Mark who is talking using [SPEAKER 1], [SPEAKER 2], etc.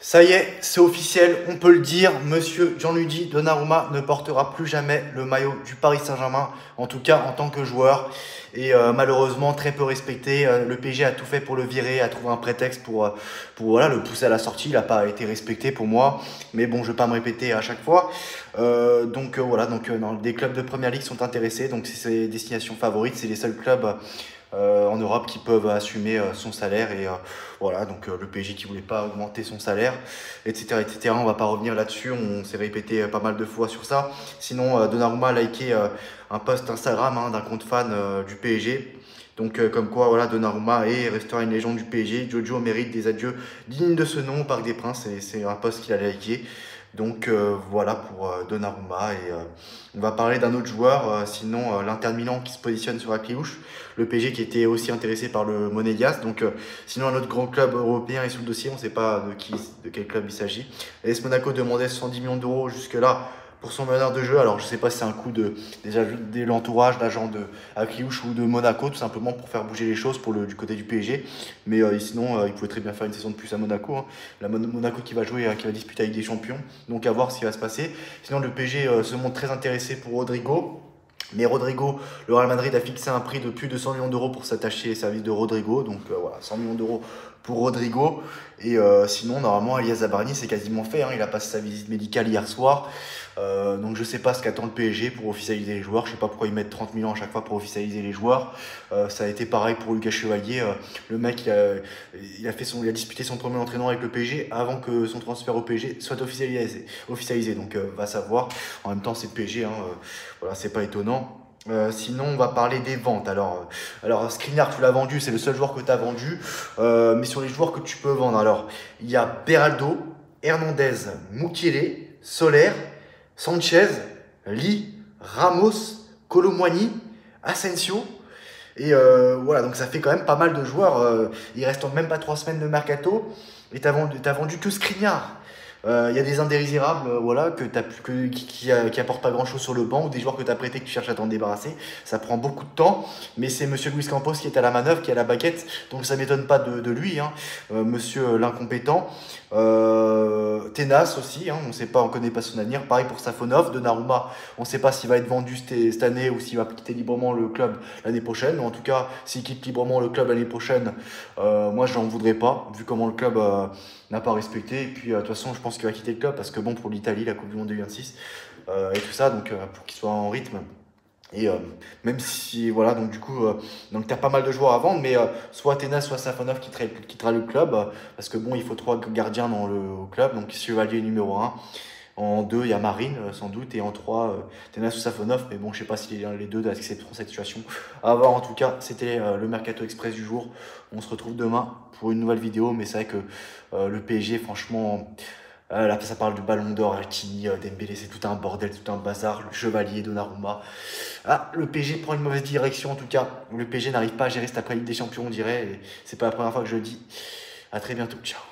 [SPEAKER 1] Ça y est, c'est officiel, on peut le dire, monsieur Gianluigi Donnarumma ne portera plus jamais le maillot du Paris Saint-Germain, en tout cas en tant que joueur. Et malheureusement, très peu respecté. Le PSG a tout fait pour le virer, a trouvé un prétexte pour voilà, le pousser à la sortie. Il n'a pas été respecté pour moi. Mais bon, je ne vais pas me répéter à chaque fois. Voilà, des clubs de Première Ligue sont intéressés. Donc c'est ses destinations favorites, c'est les seuls clubs en Europe qui peuvent assumer son salaire et voilà, donc le PSG qui voulait pas augmenter son salaire, etc., etc. On va pas revenir là-dessus, on s'est répété pas mal de fois sur ça. Sinon, Donnarumma a liké un post Instagram d'un compte fan du PSG. Donc comme quoi, voilà, Donnarumma restera une légende du PSG. Jojo mérite des adieux dignes de ce nom au Parc des Princes, et c'est un post qu'il a liké. Donc voilà pour Donnarumma et on va parler d'un autre joueur, sinon l'Inter Milan qui se positionne sur la cléouche, le PSG qui était aussi intéressé par le Monégas, donc sinon un autre grand club européen est sous le dossier, on ne sait pas de quel club il s'agit. AS Monaco demandait 110 millions d'euros jusque là pour son meneur de jeu. Alors je ne sais pas si c'est un coup de l'entourage, d'agent de Akliouche ou de Monaco, tout simplement pour faire bouger les choses du côté du PSG. Mais sinon, il pouvait très bien faire une saison de plus à Monaco. Monaco qui va jouer, qui va disputer avec des champions. Donc à voir ce qui va se passer. Sinon, le PSG se montre très intéressé pour Rodrigo. Mais Rodrigo, le Real Madrid a fixé un prix de plus de 100 millions d'euros pour s'attacher les services de Rodrigo. Donc voilà, 100 millions d'euros pour Rodrigo. Et sinon, normalement, Elias Zabarni, c'est quasiment fait. Il a passé sa visite médicale hier soir. Donc je sais pas ce qu'attend le PSG pour officialiser les joueurs. Je sais pas pourquoi ils mettent 30 millions à chaque fois pour officialiser les joueurs. Ça a été pareil pour Lucas Chevalier. Le mec, il a disputé son premier entraînement avec le PSG avant que son transfert au PSG soit officialisé. Donc va savoir. En même temps, c'est le PSG. Voilà, c'est pas étonnant. Sinon, on va parler des ventes. Alors Skriniar, tu l'as vendu, c'est le seul joueur que tu as vendu. Mais sur les joueurs que tu peux vendre, alors il y a Beraldo, Hernandez, Mukiele, Soler, Sanchez, Lee, Ramos, Colomboigny, Asensio. Et voilà, donc ça fait quand même pas mal de joueurs. Il reste même pas 3 semaines de mercato. Et t'as vendu que Skriniar. Il y a des indésirables voilà, qui apportent pas grand chose sur le banc, ou des joueurs que tu as prêtés que tu cherches à t'en débarrasser. Ça prend beaucoup de temps, mais c'est monsieur Luis Campos qui est à la manœuvre, qui est à la baguette, donc ça m'étonne pas de lui, monsieur l'incompétent. Tenas aussi, on ne sait pas, on connaît pas son avenir. Pareil pour Safonov, Donnarumma, on ne sait pas s'il va être vendu cette année ou s'il va quitter librement le club l'année prochaine. En tout cas, s'il quitte librement le club l'année prochaine, moi je n'en voudrais pas, vu comment le club n'a pas respecté. Et puis de toute façon, je pense qu'il va quitter le club parce que bon, pour l'Italie, la Coupe du Monde 2026 et tout ça, donc pour qu'il soit en rythme. Et même si, voilà, donc du coup, donc tu as pas mal de joueurs à vendre, mais soit Tenas, soit Safonov quittera le club, parce que bon, il faut 3 gardiens au club, donc Chevalier numéro 1. En 2, il y a Marine, sans doute, et en 3, Tenas ou Safonov, mais bon, je sais pas si les deux accepteront cette situation. À voir, en tout cas, c'était le Mercato Express du jour. On se retrouve demain pour une nouvelle vidéo, mais c'est vrai que le PSG, franchement. Là, ça parle du Ballon d'Or, Hakimi, Dembélé, c'est tout un bordel, tout un bazar. Le Chevalier, Donnarumma. Le PSG prend une mauvaise direction en tout cas. Le PSG n'arrive pas à gérer cette après-Ligue des Champions, on dirait. Et c'est pas la première fois que je le dis. À très bientôt, ciao.